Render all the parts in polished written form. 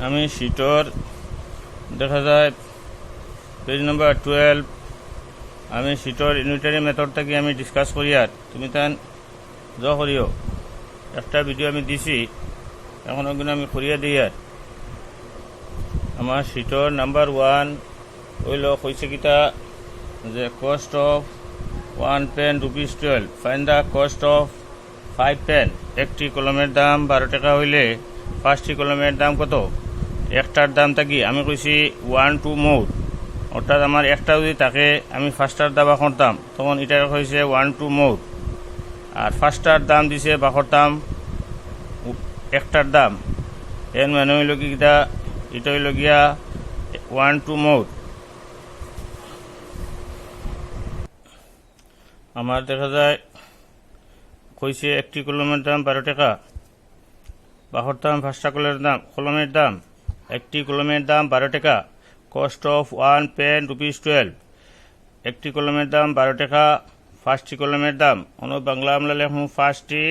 আমি সিটর দেখা যায় পেজ নম্বর 12 আমি সিটর ইউনিটারি মেথড থেকে আমি ডিসকাস করি আর তুমি তান জ করিও একটা ভিডিও আমি দিছি এখন ওগুলো আমি করিয়া দিই আর আমার সিটর নাম্বার 1 হইল কইছে কিতা যে cost of 1 pen ₹12 find the cost of 5 pen. একটি কলমের দাম 12 টাকা হইলে 5টি কলমের দাম কত? একটার দাম থাকি আমি কইছি 1 2 মোর, অর্থাৎ আমার একটা যদি থাকে আমি ফার্স্টার দাবা করতাম তখন এটা হয়েছে 1 2 মোর, আর ফার্স্টার দাম দিছে বা করতাম একটার দাম, এর মানে হইল কি কিতা এটা হইল গিয়া 1 2 মোর। আমার দেখা যায় কইছে একটি কলমের দাম 12 টাকা, বাহরতাম ফার্স্টা কলমের দাম একটি কলমের দাম 12 টাকা, কস্ট অফ 1 পেন ₹12। একটি কলমের দাম 12 টাকা, 5টি কলমের দাম অন্য বাংলা আমরা লেখুন 5টি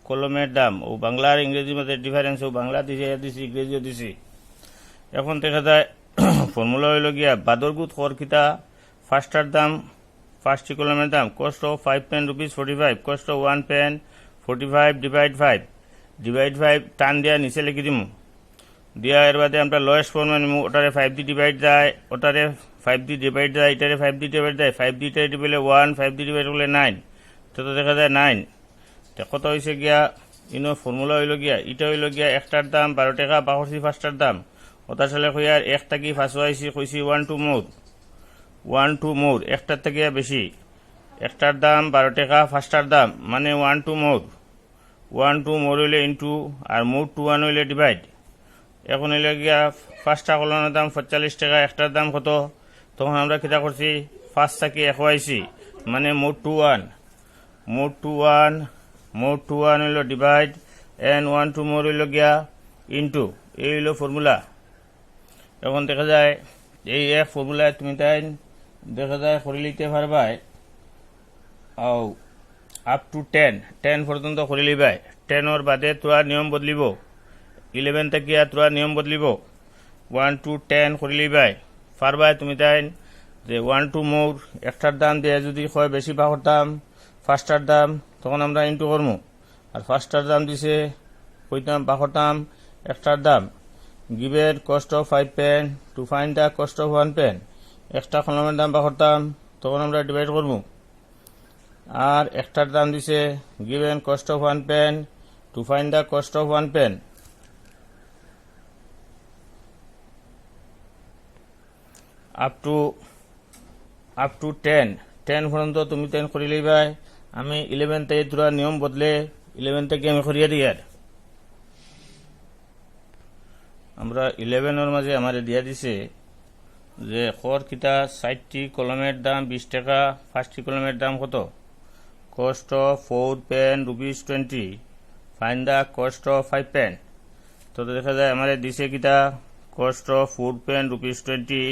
কলমের দাম। ও বাংলা আর ইংরেজির মধ্যে ডিফারেন্স, ও বাংলা দিছি ইংরেজিও দিছি। এখন দেখা যায় ফর্মুলা হইল গিয়া বাদরগুত খরকিতা ফার্স্টার দাম 5টি কলমের দাম cost of 5 pen ₹45, cost of 1 pen 45 divide 5 টান দিয়া নিচে লিখি দিমু, দিয়া এর বাদে আমরা লোয়েস্ট ফর্ম নিমু, ওটারে 5 দি ডিভাইড যায়, ওটারে 5 দি ডিভাইড যায়, এটারে 5 দি ডিভাইড যায়, 5 দি ডিভাইড দিলে 1, 5 দি ডিভাইড করলে 9, তো দেখা যায় 9। তো কত হয়েছে গিয়া ইনো ফর্মুলা হইল গিয়া এটা হইল গিয়া একটার দাম 12 টাকা বা করছি ফার্স্টার দাম, ওটার সালে কইয়ার এক থাকি ফাঁসো আইসি কইছি 1 2 মোর, একটার থেকে বেশি, একটার দাম 12 টাকা ফার্স্টার দাম মানে 1 2 মোর, 1 2 মোর হইলে ইন্টু আর মোর 2 1 হইলে ডিভাইড। এখন হইলে গিয়া ফার্স্টা কলমের দাম 45 টাকা, একটার দাম কত? তখন আমরা কিতা করছি ফার্স্ট থাকি এক আইসি মানে মোর 2 1 হইল ডিভাইড এন্ড 1 2 মোর হইল গিয়া ইন্টু, এই হইল ফর্মুলা। এখন দেখা যায় এই এক ফর্মুলায় তুমি তাই দেখা যায় করে লিখতে পারবাই আপ টু 10 পর্যন্ত করে লিবাই। 10 বাদে তোরা নিয়ম বদলিব, 11 থেকে তোরা নিয়ম বদলিব, 1 to 10 করে লিবাই পারবাই তুমি তাই যে 1 2 মোর একটার দাম দিয়ে যদি হয় বেশি বা করতাম ফার্স্টার দাম তখন আমরা ইন্টু করবো, আর ফার্স্টার দাম দিছে কইতাম বা করতাম একটার দাম। Given cost of 5 pen to find the cost of 1 pen, একটা কলমের দাম বা করতাম তখন আমরা ডিভাইড করবো, আর একটার দাম দিছে given cost of 1 pen to find the cost of 1 pen. Up to 10 পর্যন্ত তুমি 10 করে লইবাই। আমি 11 থেকে তোরা নিয়ম বদলে 11 থেকে আমি করিয়া দিই, আর আমরা 11 মাঝে আমার দিয়া দিছে যে খর কিতা 60টি কলমের দাম 20 টাকা, 5টি কলমের দাম কত? Cost of 4 pen ₹20, find the cost of 5 pen. তো দেখা যায় আমার দিছে কিতা cost of 4 pen ₹20,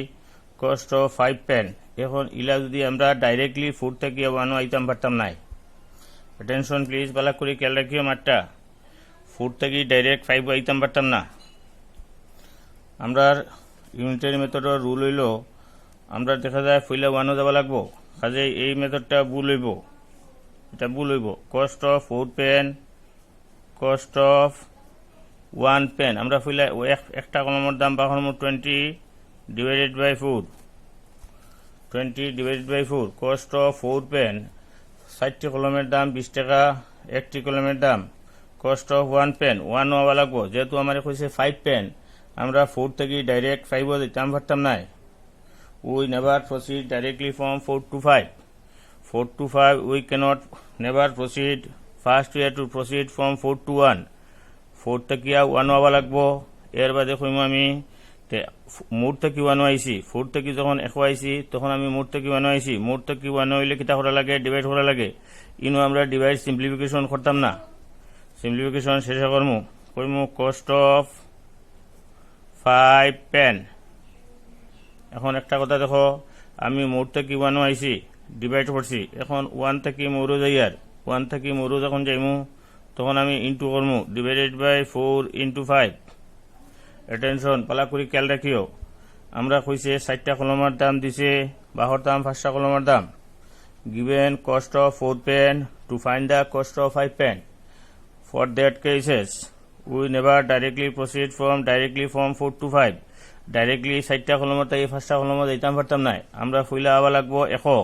cost of 5 pen. এখন ইলা যদি আমরা ডাইরেক্টলি 4 থেকে 1 আইতাম পারতাম নাই, অ্যাটেনশন প্লিজ, বালা করে খেয়াল রাখিও মাঠটা, 4 থেকে ডাইরেক্ট 5 আইতাম পারতাম না। আমরা ইউনিটারি মেথডের রুল হইল আমরা দেখা যায় ফইলা 1 যাওয়া লাগবো, কাজে এই মেথডটা ভুল হইব, এটা ভুল হইব। Cost of 4 pen cost of 1 pen আমরা ফইলা একটা কলমের দাম বা কলমের 20 divided by 4 cost of 4 pen 60টি কলমের দাম 20 টাকা, একটি কলমের দাম কস্ট অফ 1 পেন 1 হওয়া লাগবো, যেহেতু আমার কইছে 5 পেন আমরা 4 থেকে ডাইরেক্ট 5 দিতাম পারতাম নাই। We never proceed directly from 4 to 5 we cannot never proceed, first we have to proceed from 4 to 1, 4 থেকে 1 হওয়া লাগবো। এর বাদে কইম আমি মোর থেকে 1 আইসি, 4 থেকে যখন 1 আইসি তখন আমি মোর থেকে 1 আইসি, মোর থেকে 1 হইলে কিতা করা লাগে ডিভাইড করা লাগে, ইনো আমরা ডিভাইড সিম্পলিফিকেশন করতাম না, সিম্পলিফিকেশন শেষে কইমু কস্ট অফ 5 পেন। এখন একটা কথা দেখো, আমি মোর থেকে 1 আইসি ডিভাইড করছি, এখন 1 থেকে মোরও যাই, আর 1 থেকে মোরও যখন যাইমু তখন আমি ইন্টু করবো ডিভাইডেড বাই 4 ইন্টু 5। অ্যাটেনশন পালা করে খেয়াল রাখিও, আমরা কইছে 60টা কলমের দাম দিছে, বাহর দাম 5টা কলমের দাম। Given cost of 4 pen to find the cost of 5 pen. For that cases, we never directly proceed from 4 to 5. Directly 60টা কলমের থেকে 5টা কলমে যাইতাম পারতাম না, আমরা ফুইলা আবা লাগবো 100।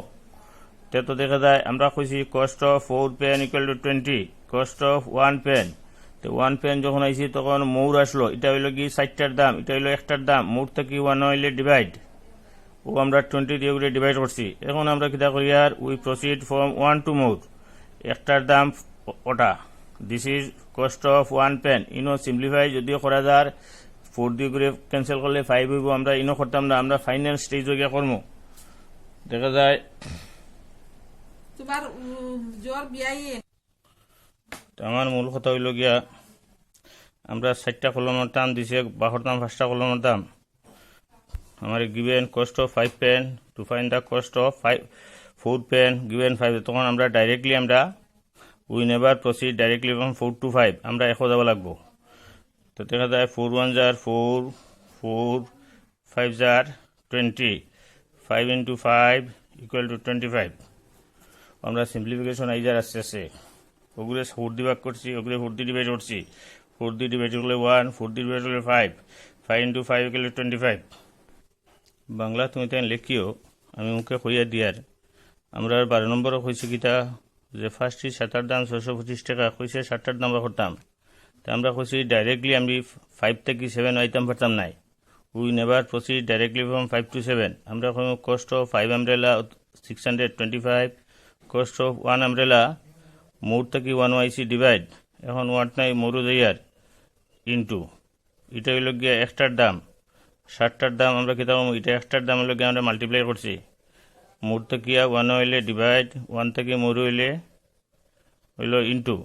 তো দেখা যায় আমরা কইছি cost of 4 pen equal to 20, cost of 1 pen। তো 1 পেন যখন আইছি তখন মৌর আসলো, এটা হইলো কি 60টার দাম, এটা হইলো একটার দাম, মৌর থেকে 1 হইলে ডিভাইড, ও আমরা 20 দিয়ে করে ডিভাইড করছি। এখন আমরা কিতা করি আর we proceed from 1 to more, একটার দাম ওটা, this is cost of 1 pen. ইনো সিম্পলিফাই যদিও করা যায়, 4 দিয়ে করে ক্যান্সেল করলে 5 হইব, আমরা ইনো করতাম না, আমরা ফাইনাল স্টেজ গিয়ে করবো। দেখা যায় তোমার জ্বর বিয়াইয়ে আমার মূল কথা হইল গিয়া আমরা 60টা কলমের দাম দিছে, বাহর দাম 5টা কলমের দাম। আমার given cost of 5 pen to find the cost of 4 pen given 5, তখন আমরা directly we never proceed directly from 4 to 5, আমরা 100 যাব লাগবো। তো দেখা যায় 4 1 jar 4, 4 5 jar 20, 5 into 5 equal to 25। আমরা সিম্পলিফিকেশন আইজার আসছে, ওগুলো 4 দিয়ে ভাগ করছি, ওগুলো 4 দিয়ে ডিভাইড করছি, 4 দিয়ে ডিভাইড করলে 1, 4 দিয়ে ডিভাইড করলে 5, 5 into 5 equal to 25। বাংলা তুমি তাই লেখিও, আমি মুখে কইয়া দিয়ার। আমরা 12 নম্বরও কইছি কিতা যে ফার্স্টটি 7টার দাম 625 টাকা, কইছে 7টার দাম করতাম। তা আমরা কইছি ডাইরেক্টলি আমি 5 থেকে 7 আইতাম পারতাম নাই, we never proceed directly from 5 to 7। আমরা cost of 5 umbrella 625, cost of 1 umbrella মোর থেকে 1 আইসি ডিভাইড, এখন 1 নাই মোরও যাইয়ার ইন্টু, এটা হইল গিয়া একটার দাম, 60টার দাম আমরা কিতা এটা একটার দাম হইল গিয়া আমরা মাল্টিপ্লাই করছি, মোর থেকে 1 হইলে ডিভাইড, 1 থেকে মোর হইলে হইল ইন্টু,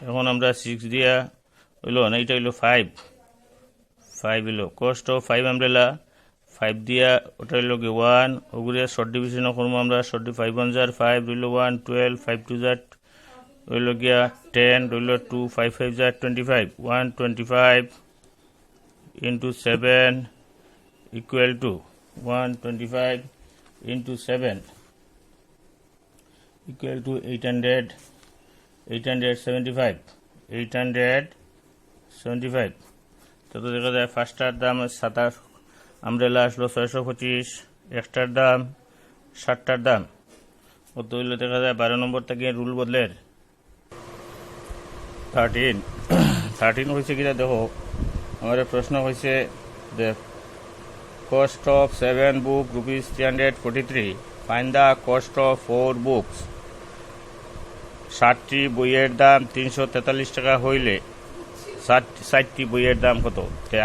এখন আমরা 6 দিয়া হইল না, এটা হইল 5 হইল কস্ট অফ 5 আমব্রেলা 5 দিয়া, ওটা হইল কি 1, ওগুলো শর্ট ডিভিশনও করবো আমরা, শর্ট 5 1 jar 5 রইল 1, 12, 5 2 jar রইল গিয়া 10, রইল 2, 5 5 jar 25, 125 into 7 equal to 125 into 7 equal to 875। তো দেখা যায় ফার্স্টটার দাম 27, আমব্রেলা আসলো 625, একটার দাম 60টার দাম, ও তো হইলে দেখা যায় 12 নম্বর থেকে রুল বদলের 13 হয়েছে কিনা দেখো, আমার প্রশ্ন হয়েছে যে cost of 7 book rupees 343, find the cost of 4 books. 60টি বইয়ের দাম 343 টাকা হইলে 60টি বইয়ের দাম কত?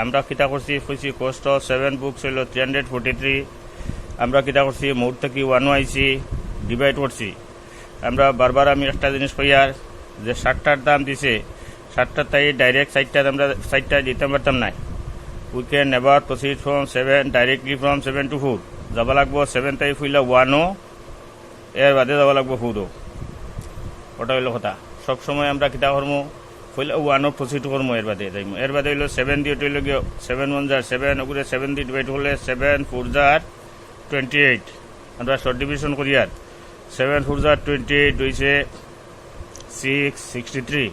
আমরা কিতা করছি কইছি কস্ট অফ 7 বুকস হইল 343, আমরা কিতা করছি মোট থেকে 1 আইছি ডিভাইড করছি। আমরা বারবার আমি একটা জিনিস কইয়ার যে 60টার দাম দিছে, 60টার তাই ডাইরেক্ট 60টা দিতে পারতাম না, we can never proceed from 7 directly from 7 to 4, যাব লাগবো 7 তাই ফুইলা 1ও, এর বাদে যাব লাগবো 4ও, ওটা হইল কথা। সবসময় আমরা কিতা করবো ফুইলা 1ও প্রসিড করবো, এর বাদে যাইমু, এর বাদে হইল 7 দিয়ে, ওটা হইল গিয়ে 7 1 jar 7, ওগুলো 7 দিয়ে ডিভাইড করলে 7 4 jar 28, আমরা শর্ট ডিভিশন করি আর 7 4 jar 28 হয়েছে 6 63,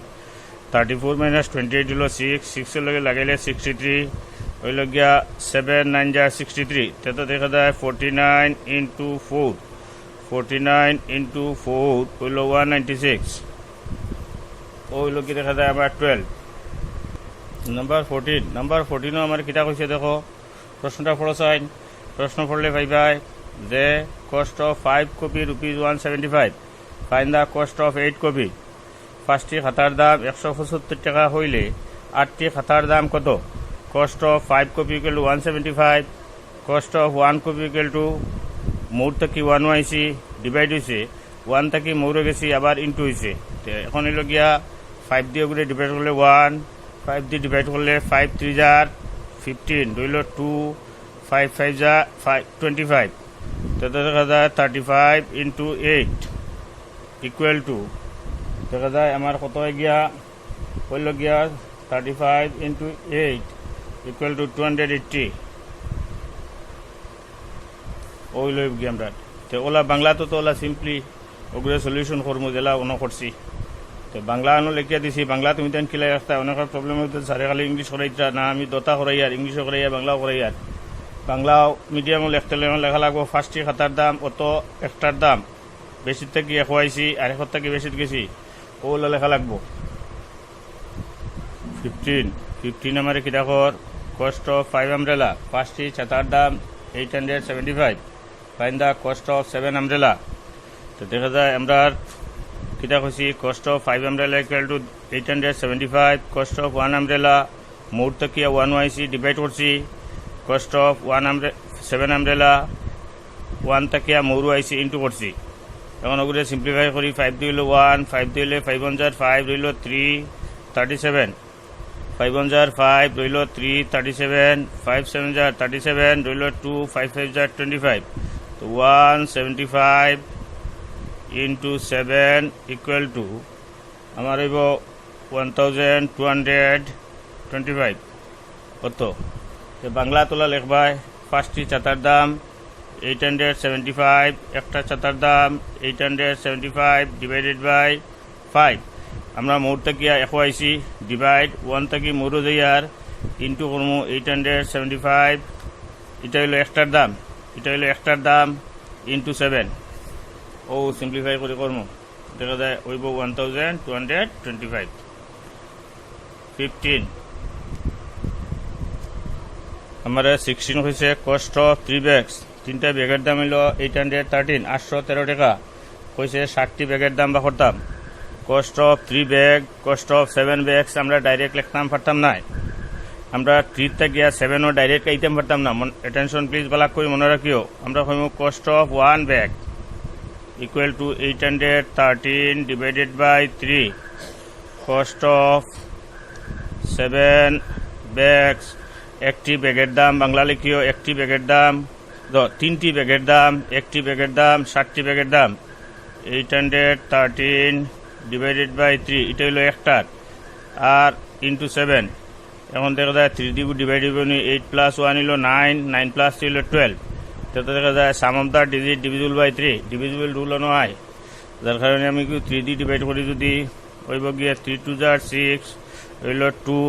34 minus 28 হইল 6 এর লগে লাগাইলে 63 হইল গিয়া 7 9 jar 63, তো দেখা যায় 49 into 4, 49 into 4 হইল 196, হইল কি দেখা যায় আমার 12। নাম্বার 14ও আমার কিতা কইছে দেখো, প্রশ্নটা পড়ো চাই, প্রশ্ন পড়লে পাইবাই যে cost of 5 copy rupees 175, find the cost of 8 copy. 5টি খাতার দাম 175 টাকা হইলে 8টি খাতার দাম কত? Cost of 5 copy equal to 175, cost of 1 copy equal to মোর থেকে 1 আইসি ডিভাইড হয়েছে, 1 থেকে মোরে গেছি আবার ইন্টু হয়েছে। এখন হইল গিয়া 5 দিয়ে ওগুলো ডিভাইড করলে 1, 5 দিয়ে ডিভাইড করলে 5 3 jar 15, রইল 2, 5 5 jar 25, তো দেখা যায় 35 into 8 ইকুয়াল টু দেখা যায় আমার কত হয়ে গিয়া হইল গিয়া 35 into 8 equal to 280 ওই লইব গিয়ে আমরা তো ওলা বাংলা তো ওলা সিম্পলি ওগুলো সলিউশন করবো যেলা অন করছি তো বাংলা আনো লিখিয়া দিছি বাংলা তুমি তেন কিলাই রাখতা অনেকের প্রবলেম হইতে সারে খালি ইংলিশ করাইতা না আমি দতা করাই আর ইংলিশও করাই আর বাংলাও করাই আর বাংলাও মিডিয়ামও লিখতে লেখা লাগবো ফার্স্টটি খাতার দাম অত একটার দাম বেশির থেকে খোয়াইছি আর এখন থেকে বেশির গেছি ওগুলো লেখা লাগবো 15 আমার কি দেখো কস্ট অফ 5 আমব্রেলা ফার্স্টটি ছাতার দাম 875 fine the cost of 7 umbrella তো দেখা যায় আমরা কিতা কইছি cost of 5 umbrella equal to 875 cost of 1 umbrella মোট থেকে 1 ওয়াইসি ডিভাইড করছি কস্ট অফ 7 আমব্রেলা 1 থেকে মোর ওয়াইসি ইন্টু করছি এখন ওগুলো সিম্পলিফাই করি 5 দিলে 1 5 দিলে 5 1 5 রইল 337 5 1 5 রইল 337 5 7 37 রইল 2 5 5 25 তো 175 into 7 equal to আমার হইব 1225 কত বাংলা তোলা লিখবাই ফার্স্টটি ছাতার দাম 875 একটা ছাতার দাম 875 ডিভাইডেড বাই 5 আমরা মোট থেকে এখোয়াইছি ডিভাইড 1 থেকে মোরো যাইয়ার ইন্টু করবো 875 এটা হইল একটার দাম ইন্টু 7 ও সিম্পলিফাই করে করবো দেখা যায় হইব 1225 15 আমার 16 হয়েছে কস্ট অফ 3 ব্যাগস 3টা ব্যাগের দাম হইল 813 813 টাকা কইছে 60টি ব্যাগের দাম বা করতাম cost of 3 bag cost of 7 bags আমরা ডাইরেক্ট লিখতাম পারতাম না আমরা 3 তে গিয়া 7 ও ডাইরেক্ট আইতাম পারতাম না অ্যাটেনশন প্লিজ বালাক করে মনে রাখিও আমরা কইমু cost of 1 bag equal to 813 divided by 3 cost of 7 bags একটি ব্যাগের দাম বাংলা লিখিও একটি ব্যাগের দাম 3টি ব্যাগের দাম একটি ব্যাগের দাম 60টি ব্যাগের দাম 813 divided by 3 এটা হলো একটার আর ইন্টু 7 এখন দেখা যায় 3 দিয়ে ডিভাইড হবে 8 প্লাস 1 হলো 9 9 প্লাস 3 হলো 12 তো দেখা যায় sum of the digit divisible by 3 divisible rule নয় যার কারণে আমি 3 দিয়ে ডিভাইড করি যদি হইব গিয়ে 3 2 jar 6 হইল 2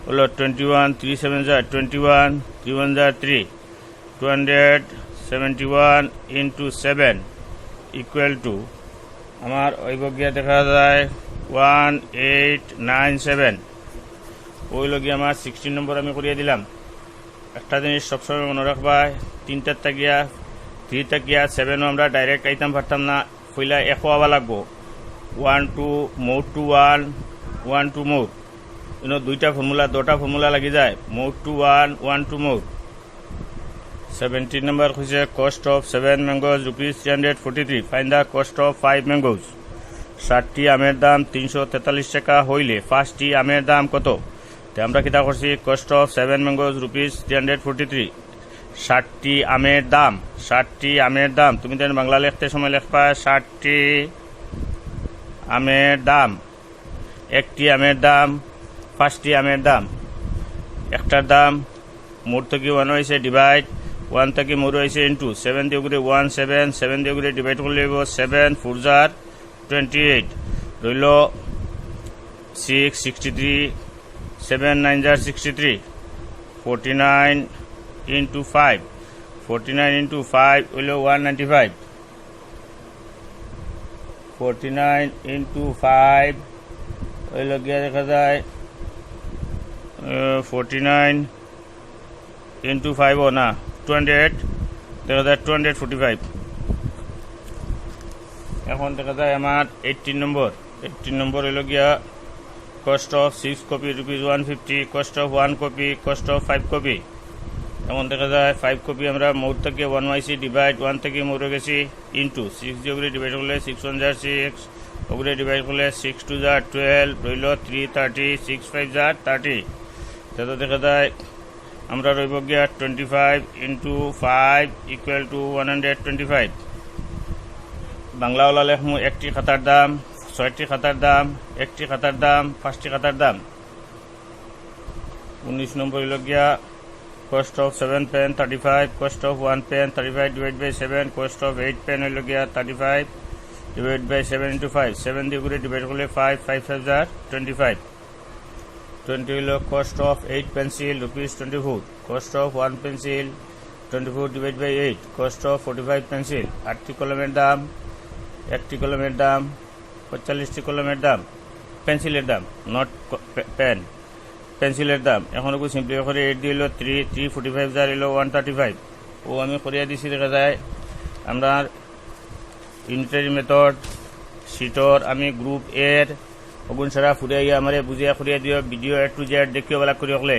হলো 21 3 7 jar 21 3 1 jar 3 271 into 7 equal to আমার হইব গিয়ে দেখা যায় 1897 ওইল গিয়ে আমার 16 নম্বর আমি করিয়ে দিলাম একটা জিনিস সবসময় মনে রাখবা 3টার তাকিয়া 3 তাকিয়া 7ও আমরা ডাইরেক্ট আইতাম পারতাম না পয়লা একো আবা লাগবো 1 2 মোড টু 1 1 2 মোড দুইটা দুটা ফর্মুলা লাগি যায় মোড টু 1 1 2 মোড 17 নম্বর হইছে cost of 7 mangoes rupees 343 find the cost of 5 mangoes 60টি আমের দাম 343 টাকা হইলে 5টি আমের দাম কত আমরা কিতা করছি কস্ট অফ 7 ম্যাঙ্গোজ রুপিস 343 60টি আমের দাম তুমি দেন বাংলা লিখতে সময় লিখবা 60টি আমের দাম একটি আমের দাম 5টি আমের দাম একটার দাম মোট থেকে 1 হয়েছে ডিভাইড 1 থেকে মোর হয়েছে ইন্টু 7 দিয়ে করে 1 7 7 দিয়ে করে ডিভাইড করলে 7 4 jar 28 রইল 6 63 7 9 jar 63 49 into 5 49 into 5 হইল 195 49 into 5 হইল গিয়ে দেখা যায় 49 into 5 ও না 28 দেখা যায় 245 এখন দেখা যায় আমার 18 নম্বর হইল গিয়া cost of 6 copy rupees 150 cost of 1 copy cost of 5 copy এখন দেখা যায় 5 কপি আমরা মোট থেকে 1yc ডিভাইড 1 থেকে মোরে গেছি ইন্টু 6 দিয়ে ওগুলো ডিভাইড করলে 6 1 jar 6 ওগুলো ডিভাইড করলে 6 2 jar 12 রইল 330 6 5 jar 30 তো দেখা যায় আমরা রইব গিয়া 25 into 5 equal to 125 Bangla OLA লেখমু একটি খাতার দাম 6টি খাতার দাম, 1টি খাতার দাম, 5টি খাতার দাম। 19 নম্বর হইল গিয়া cost of 7 pen 35, cost of 1 pen 35 divided by 7, cost of 8 pen হইল গিয়া 35 divided by 7 into 5, 7 দিয়ে করে ডিভাইড করলে 5, 5 5 are 25। 20 হইল cost of 8 pencil rupees 24, cost of 1 pencil 24 divided by 8, cost of 45 pencil। 8টি কলমের দাম, 1টি কলমের দাম, 45টি কলমের দাম, পেন্সিলের দাম, নট পেন, পেন্সিলের দাম। এখন ওকে সিম্পলিফাই করে 8 দিয়ে হলো 3, 3 45 যার হলো 135। ও আমি করিয়া দিছি, দেখা যায় আমরা ইউনিটারি মেথড সিটর আমি গ্রুপ এর অগুন সারা ফুরিয়া আমারে বুঝিয়া করিয়া দিও, ভিডিও A to Z দেখিও বেলা করি হলে